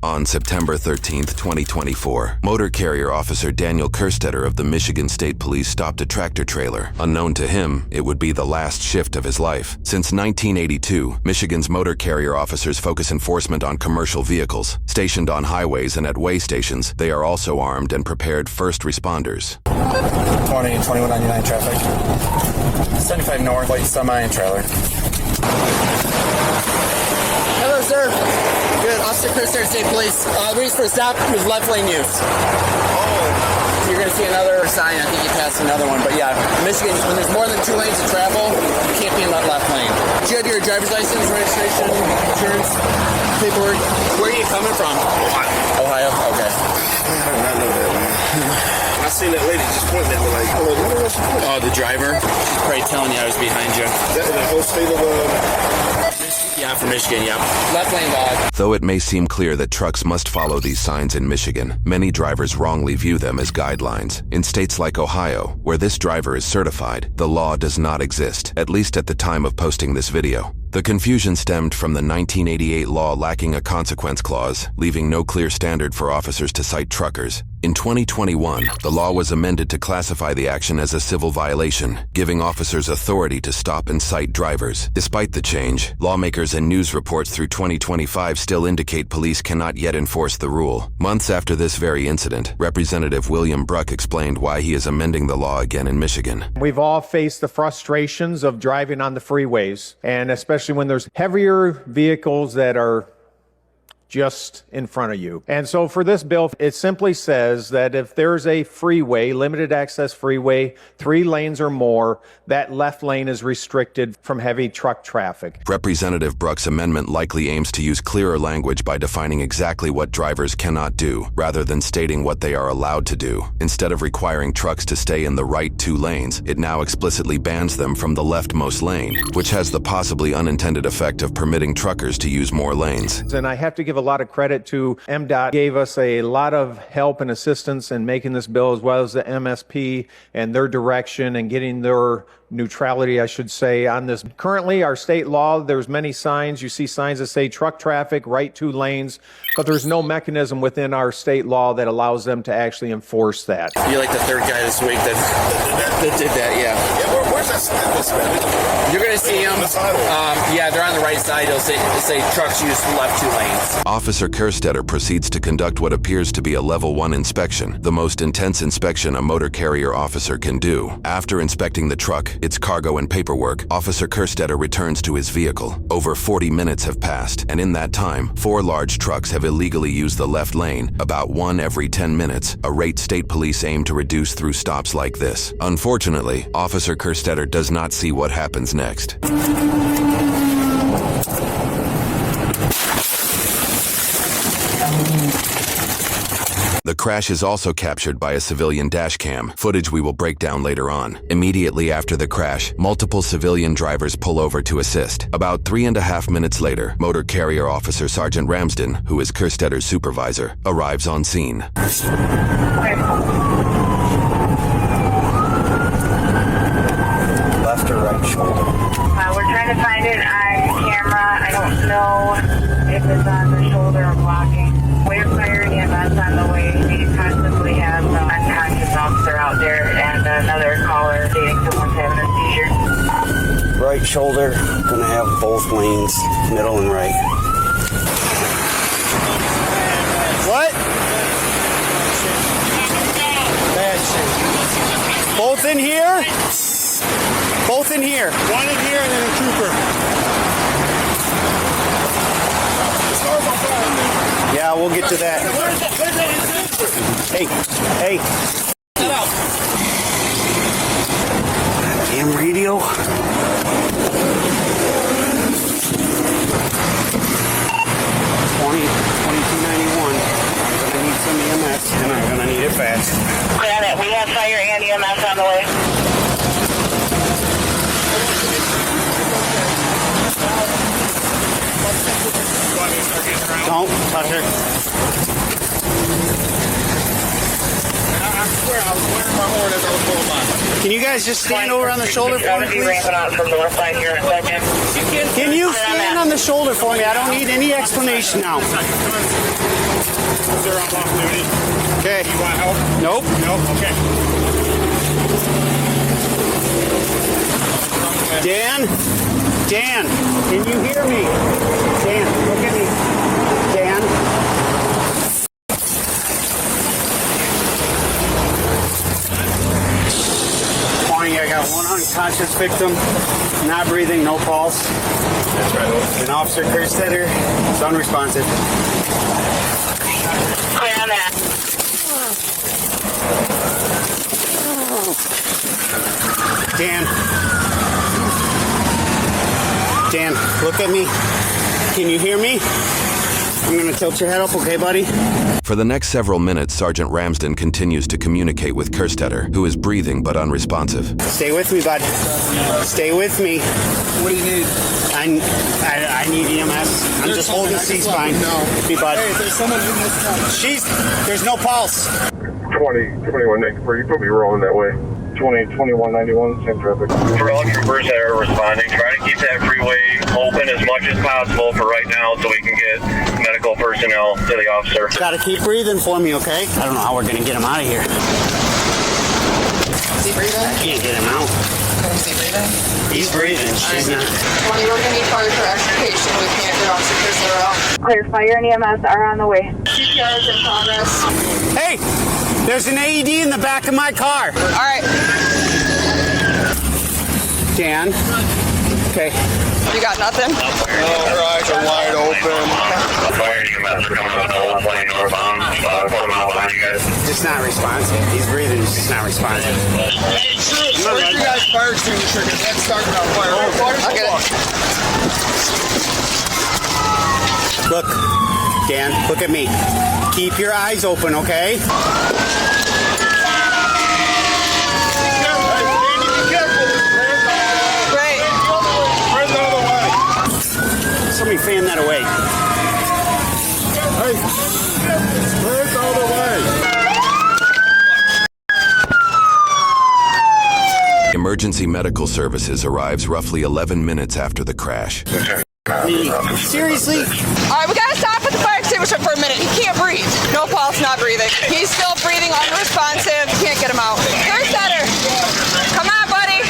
On September 13, 2024, motor carrier officer Daniel Kerstetter of the Michigan State Police stopped a tractor trailer. Unknown to him, it would be the last shift of his life. Since 1982, Michigan's motor carrier officers focus enforcement on commercial vehicles. Stationed on highways and at way stations, they are also armed and prepared first responders. 20 and 2199 traffic. 75 north, light semi and trailer. Hello, sir. Good. Officer Kerstetter, State Police. The reason for the stop was left lane use. Oh. You're going to see another sign. I think you passed another one. But yeah, Michigan, when there's more than 2 lanes of travel, you can't be in that left lane. Do you have your driver's license, registration, insurance, paperwork? Where are you coming from? Ohio. Okay. I know that, man. I seen that lady just pointing at me like, oh, the driver? She's probably telling you I was behind you. Is that in the whole state of Yeah, from Michigan, yeah. Left lane dog. Though it may seem clear that trucks must follow these signs in Michigan, many drivers wrongly view them as guidelines. In states like Ohio, where this driver is certified, the law does not exist, at least at the time of posting this video. The confusion stemmed from the 1988 law lacking a consequence clause, leaving no clear standard for officers to cite truckers. In 2021, the law was amended to classify the action as a civil violation, giving officers authority to stop and cite drivers. Despite the change, lawmakers and news reports through 2025 still indicate police cannot yet enforce the rule. Months after this very incident, Representative William Bruck explained why he is amending the law again in Michigan. We've all faced the frustrations of driving on the freeways, and especially when there's heavier vehicles that are just in front of you. And so for this bill, it simply says that if there's a freeway, limited access freeway, 3 lanes or more, that left lane is restricted from heavy truck traffic. Representative Bruck's amendment likely aims to use clearer language by defining exactly what drivers cannot do, rather than stating what they are allowed to do. Instead of requiring trucks to stay in the right 2 lanes, it now explicitly bans them from the leftmost lane, which has the possibly unintended effect of permitting truckers to use more lanes. And I have to give a lot of credit to MDOT. Gave us a lot of help and assistance in making this bill, as well as the MSP and their direction and getting their neutrality, I should say, on this. Currently, our state law, there's many signs. You see signs that say truck traffic, right 2 lanes, but there's no mechanism within our state law that allows them to actually enforce that. You're like the 3rd guy this week that did that, yeah. Yeah, where's that sign? You're going to see them. Yeah, they're on the right side. It'll say trucks use left 2 lanes. Officer Kerstetter proceeds to conduct what appears to be a level 1 inspection, the most intense inspection a motor carrier officer can do. After inspecting the truck, its cargo and paperwork, Officer Kerstetter returns to his vehicle. Over 40 minutes have passed, and in that time, 4 large trucks have illegally used the left lane, about 1 every 10 minutes, a rate state police aim to reduce through stops like this. Unfortunately, Officer Kerstetter does not see what happens next. The crash is also captured by a civilian dashcam, footage we will break down later on. Immediately after the crash, multiple civilian drivers pull over to assist. About 3.5 minutes later, motor carrier officer Sergeant Ramsden, who is Kerstetter's supervisor, arrives on scene. Left or right shoulder? We're trying to find it on camera. I don't know if it's on the shoulder or blocking. We're firing EMS on the way. We possibly have an unconscious officer out there and another caller stating someone's having a seizure. Right shoulder, gonna have both lanes, middle and right. What? Bad shit. Both in here? Both in here. 1 in here and then a trooper. Yeah, we'll get to that. Hey. Damn radio. 2291. I'm gonna need some EMS, and I'm gonna need it fast. Granted, we have fire and EMS on the way. Don't touch her. I swear, I was wearing my horn as I was pulling by. Can you guys just stand over on the shoulder for me, please? Ramping out from the left side here in a second. Can you stand on the shoulder for me? I don't need any explanation now. Okay. You want help? Nope. Nope. Okay. Dan? Dan, can you hear me? Dan, look at me. Dan? Morning, I got one unconscious victim, not breathing, no pulse. That's right. An Officer Kerstetter is unresponsive. Clear on that. Dan, look at me. Can you hear me? I'm gonna tilt your head up, okay, buddy? For the next several minutes, Sergeant Ramsden continues to communicate with Kerstetter, who is breathing but unresponsive. Stay with me, bud. Stay with me. What do you need? I need EMS. I'm just holding C-spine. Me, bud. Hey, there's someone in this car. There's no pulse. 21 next, where you put me rolling that way. 2191, same traffic. For all troopers that are responding, try to keep that freeway open as much as possible for right now so we can get medical personnel to the officer. Gotta keep breathing for me, okay? I don't know how we're gonna get him out of here. Is he breathing? Can't get him out. Is he breathing? He's breathing. She's not. 20, we're going to need fire for extrication. We can't get Officer Kerstetter out. Clear. Fire and EMS are on the way. CPR is in progress. Hey! There's an AED in the back of my car. All right. Dan. Okay. You got nothing? Her eyes are wide open. Fire EMS are coming up the whole plane northbound. Put them out behind you guys. Just not responsive. He's breathing. He's just not responsive. Where's your guys' fire extinguisher? Because that's starting on fire. I'll get it. Look, Dan, look at me. Keep your eyes open, okay? Great. Where's the other way? Somebody fan that away. Hey, where's the other way? Emergency medical services arrives roughly 11 minutes after the crash. Seriously? All right, we got to stop at the fire extinguisher for a minute. He can't breathe. No pulse, not breathing. He's still breathing, unresponsive. Can't get him out. Kerstetter, come on, buddy.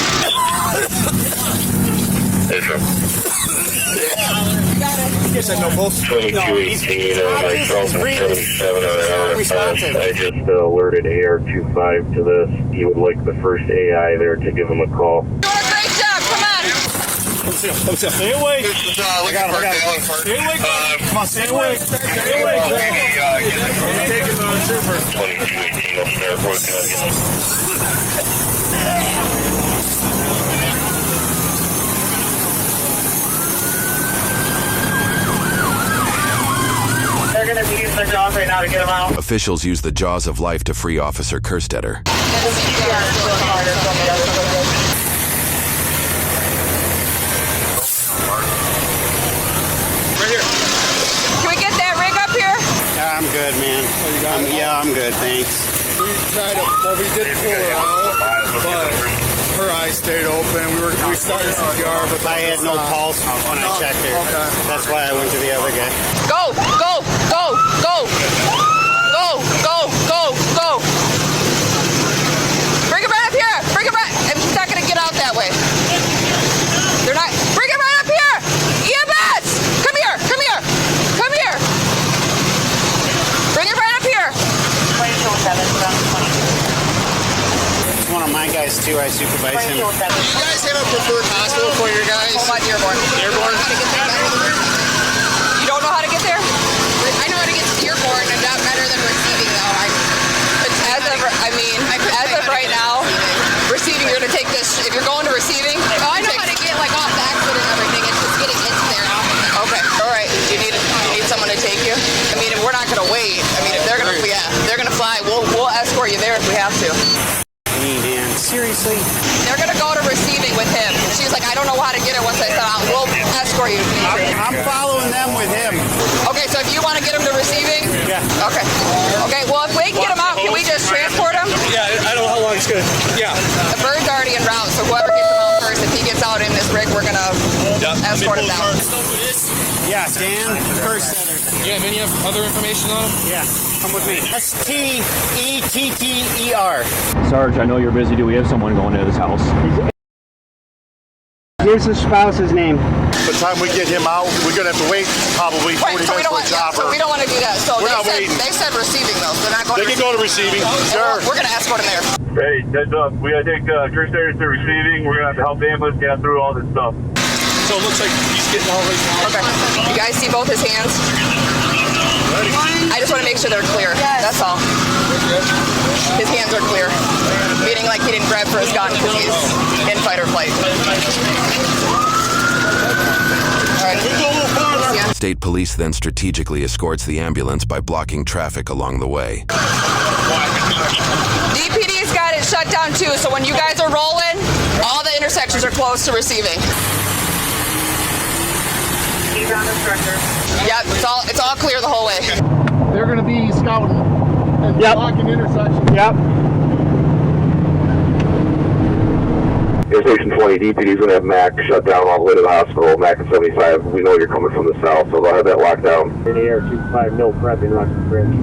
You said no pulse? 2218, myself and 77 Responsive. I just alerted AR-25 to this. He would like the first AI there to give him a call. Doing a great job. Come on. Stay away. I got him. Stay away. Come on, stay away. Stay away. Take him to the trooper. 2218, I'll start working on you. They're going to be using their jaws right now to get them out. Officials use the jaws of life to free Officer Kerstetter. Can we get that rig up here? Yeah, I'm good, man. I'm good, thanks. We tried to, well, we did pull her out, but her eyes stayed open. We started CPR, but I had no pulse when I checked her. Okay. That's why I went to the other guy. Go, go, go, go. Go, go, go, go. Bring it right up here. Bring it right. He's not going to get out that way. They're not. Bring it right up here. EMS. Come here. Come here. Come here. Bring it right up here. 2207, It's one of my guys, too. I supervise him. 2207. You guys have a preferred hospital for your guys? Home on Dearborn. Dearborn? How to get there? You don't know how to get there? I know how to get to Dearborn. I'm not better than receiving, though. As of right now, receiving, you're going to take this. If you're going to receiving, I know how to get like off the exit and everything. It's just getting into there. Okay. All right. Do you need someone to take you? I mean, we're not going to wait. I mean, if they're going to, they're going to fly. We'll escort you there if we have to. Man, seriously? They're going to go to receiving with him. She was like, I don't know how to get her once I said, we'll escort you. I'm following them with him. Okay, so if you want to get him to receiving? Yeah. Okay. Okay, well, if we can get him out, can we just transport him? Yeah, I don't know how long it's going to. Yeah. The bird's already en route, so whoever gets him out first, if he gets out in this rig, we're going to escort him down. Yeah, Dan Kerstetter. You have any other information on him? Yeah, come with me. Stetter. Sarge, I know you're busy. Do we have someone going to his house? Here's his spouse's name. By the time we get him out, we're going to have to wait probably 40 minutes for a chopper. So we don't want to do that. So we're not waiting. They said receiving those. They're not going They can go to receiving. Sure. We're going to escort him there. Hey, heads up. We got to take Kerstetter to receiving. We're going to have to help the ambulance get through all this stuff. So it looks like he's getting all right now. Okay. You guys see both his hands? I just want to make sure they're clear. That's all. His hands are clear. Meaning like he didn't grab for his gun because he's in fight or flight. All right. Yeah. State police then strategically escorts the ambulance by blocking traffic along the way. DPD's got it shut down too, so when you guys are rolling, all the intersections are closed to receiving. He's on the stretcher. Yep, it's all clear the whole way. They're going to be scouting and blocking intersections. Yep. Station 20, DPD's going to have MAC shut down all the way to the hospital. MAC and 75, we know you're coming from the south, so they'll have that locked down. In the air, 25, no prepping, Russian Bridge.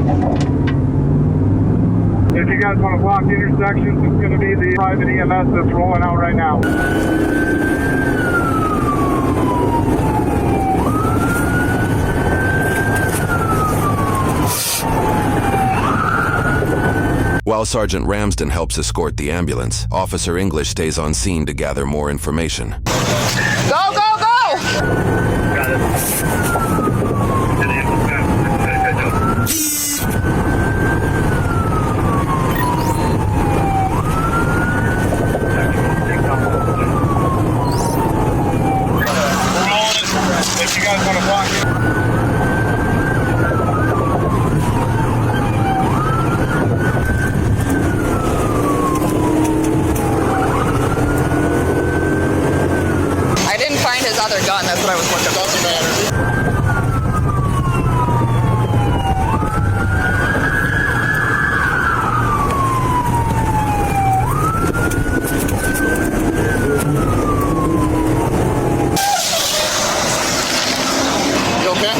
If you guys want to block the intersections, it's going to be the private EMS that's rolling out right now. While Sergeant Ramsden helps escort the ambulance, Officer English stays on scene to gather more information. Go, go, go! Got it. If you guys want to block it. Other gun, that's what I was looking for. Doesn't matter. You okay?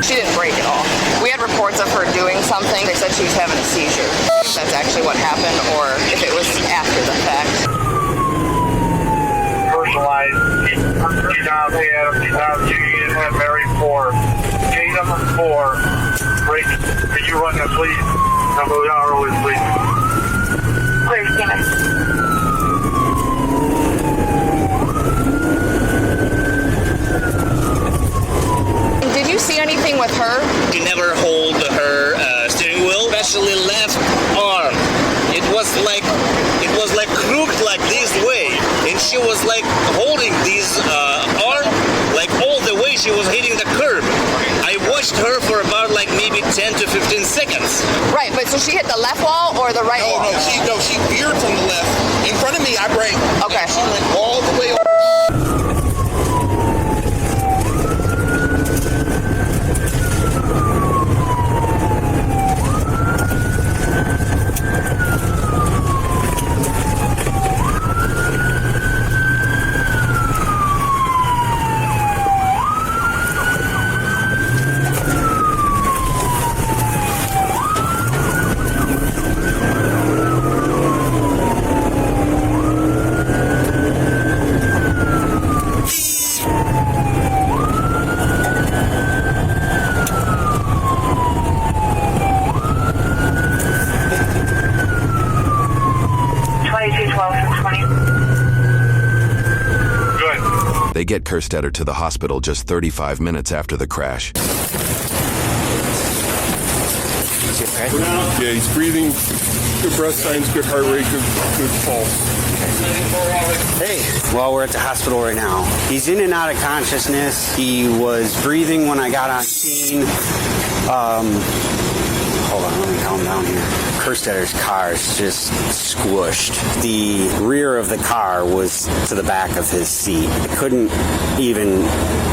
She didn't break at all. We had reports of her doing something. They said she was having a seizure. If that's actually what happened or if it was after the fact. Personalized. Keep down, you can have Mary 4. Tatum 4. Break. Can you run the please? Number Yaro is please. Clear, Skinner. Did you see anything with her? She never hold her steering wheel, especially left arm. It was like crooked like this way, and she was like holding this arm like all the way she was hitting the curb. I watched her for about like maybe 10 to 15 seconds. Right, but so she hit the left wall or the right wall? No, she veered from the left. In front of me, I braked. Okay. She went all the way over. They get Kerstetter to the hospital just 35 minutes after the crash. Yeah, he's breathing, good breath signs, good heart rate, good pulse. Hey, well, we're at the hospital right now. He's in and out of consciousness. He was breathing when I got on scene. Hold on, let me calm down here. Kerstetter's car is just squished. The rear of the car was to the back of his seat. I couldn't even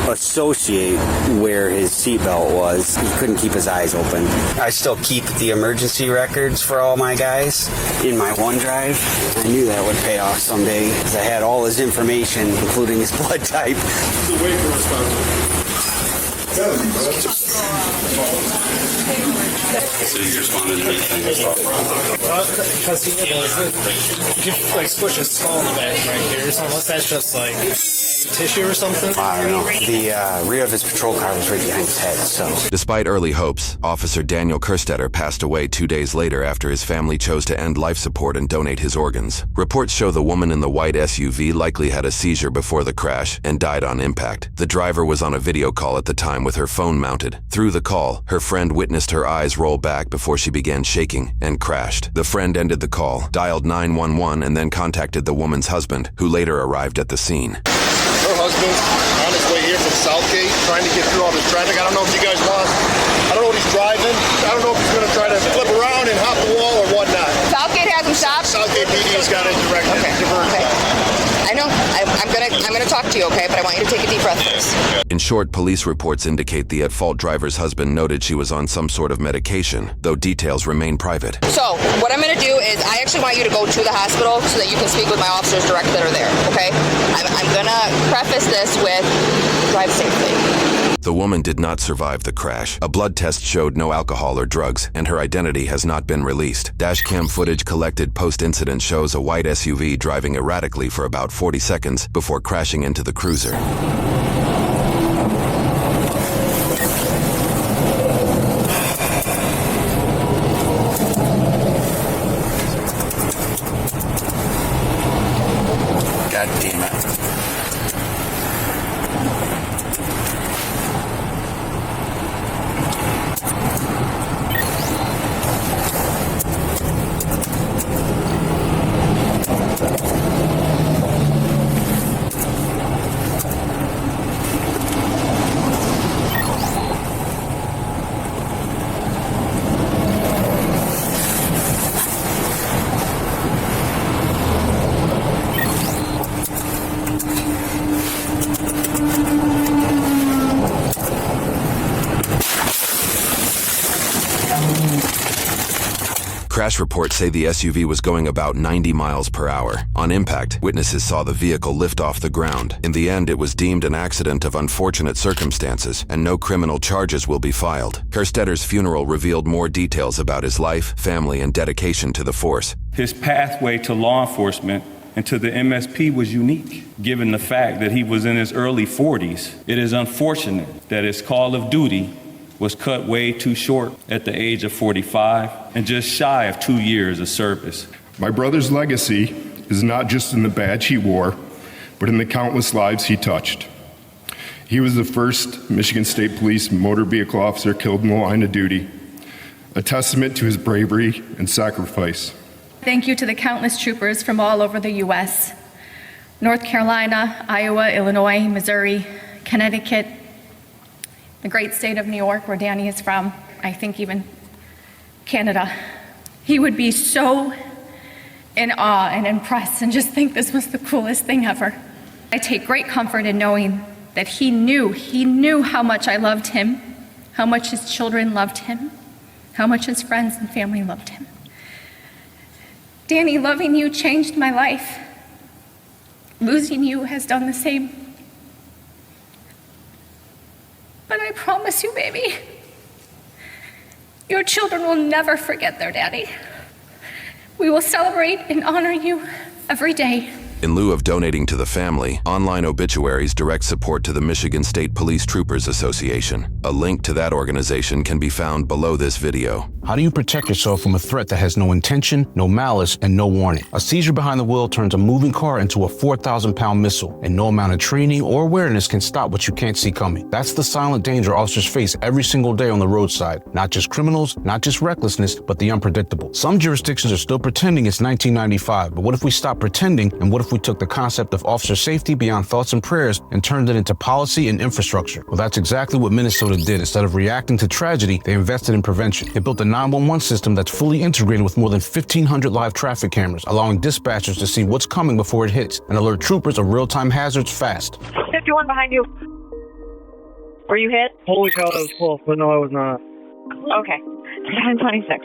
associate where his seatbelt was. He couldn't keep his eyes open. I still keep the emergency records for all my guys in my OneDrive. I knew that would pay off someday because I had all his information, including his blood type. So he's responding to anything. Because he like squish his skull in the back right here, so unless that's just like tissue or something. I don't know. The rear of his patrol car was right behind his head, so. Despite early hopes, Officer Daniel Kerstetter passed away 2 days later after his family chose to end life support and donate his organs. Reports show the woman in the white SUV likely had a seizure before the crash and died on impact. The driver was on a video call at the time with her phone mounted. Through the call, her friend witnessed her eyes roll back before she began shaking and crashed. The friend ended the call, dialed 911, and then contacted the woman's husband, who later arrived at the scene. Her husband's on his way here from Southgate, trying to get through all this traffic. I don't know if you guys lost. I don't know what he's driving. I don't know if he's going to try to flip around and hop the wall or whatnot. Southgate has him stopped? Southgate PD's got it directed. Okay. I know. I'm gonna talk to you, okay? But I want you to take a deep breath first. In short, police reports indicate the at-fault driver's husband noted she was on some sort of medication, though details remain private. So, what I'm gonna do is I actually want you to go to the hospital so that you can speak with my officers direct that are there, okay? I'm gonna preface this with drive safely. The woman did not survive the crash. A blood test showed no alcohol or drugs, and her identity has not been released. Dashcam footage collected post-incident shows a white SUV driving erratically for about 40 seconds before crashing into the cruiser. God damn it. Crash reports say the SUV was going about 90 miles per hour. On impact, witnesses saw the vehicle lift off the ground. In the end, it was deemed an accident of unfortunate circumstances, and no criminal charges will be filed. Kerstetter's funeral revealed more details about his life, family, and dedication to the force. His pathway to law enforcement and to the MSP was unique, given the fact that he was in his early 40s. It is unfortunate that his call of duty was cut way too short at the age of 45 and just shy of 2 years of service. My brother's legacy is not just in the badge he wore, but in the countless lives he touched. He was the first Michigan State Police motor vehicle officer killed in the line of duty, a testament to his bravery and sacrifice. Thank you to the countless troopers from all over the U.S., North Carolina, Iowa, Illinois, Missouri, Connecticut, the great state of New York, where Danny is from, I think even Canada. He would be so in awe and impressed and just think this was the coolest thing ever. I take great comfort in knowing that he knew how much I loved him, how much his children loved him, how much his friends and family loved him. Danny, loving you changed my life. Losing you has done the same. But I promise you, baby, your children will never forget their daddy. We will celebrate and honor you every day. In lieu of donating to the family, online obituaries direct support to the Michigan State Police Troopers Association. A link to that organization can be found below this video. How do you protect yourself from a threat that has no intention, no malice, and no warning? A seizure behind the wheel turns a moving car into a 4,000-pound missile, and no amount of training or awareness can stop what you can't see coming. That's the silent danger officers face every single day on the roadside. Not just criminals, not just recklessness, but the unpredictable. Some jurisdictions are still pretending it's 1995, but what if we stop pretending, and what if if we took the concept of officer safety beyond thoughts and prayers and turned it into policy and infrastructure? Well, that's exactly what Minnesota did. Instead of reacting to tragedy, they invested in prevention. They built a 911 system that's fully integrated with more than 1,500 live traffic cameras, allowing dispatchers to see what's coming before it hits and alert troopers of real-time hazards fast. 51 behind you. Were you hit? Holy cow, that was close, but no, I was not. Okay. 726.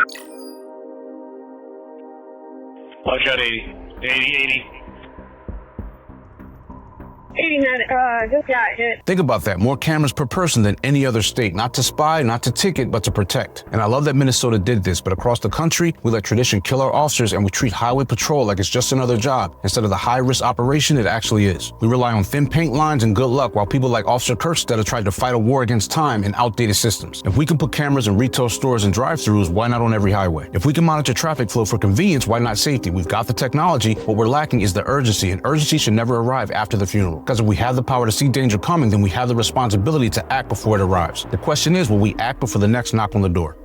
I got 80. 80. 89, just got hit. Think about that. More cameras per person than any other state. Not to spy, not to ticket, but to protect. And I love that Minnesota did this, but across the country, we let tradition kill our officers and we treat highway patrol like it's just another job instead of the high-risk operation it actually is. We rely on thin paint lines and good luck while people like Officer Kerstetter tried to fight a war against time and outdated systems. If we can put cameras in retail stores and drive-thrus, why not on every highway? If we can monitor traffic flow for convenience, why not safety? We've got the technology. What we're lacking is the urgency, and urgency should never arrive after the funeral. Because if we have the power to see danger coming, then we have the responsibility to act before it arrives. The question is, will we act before the next knock on the door?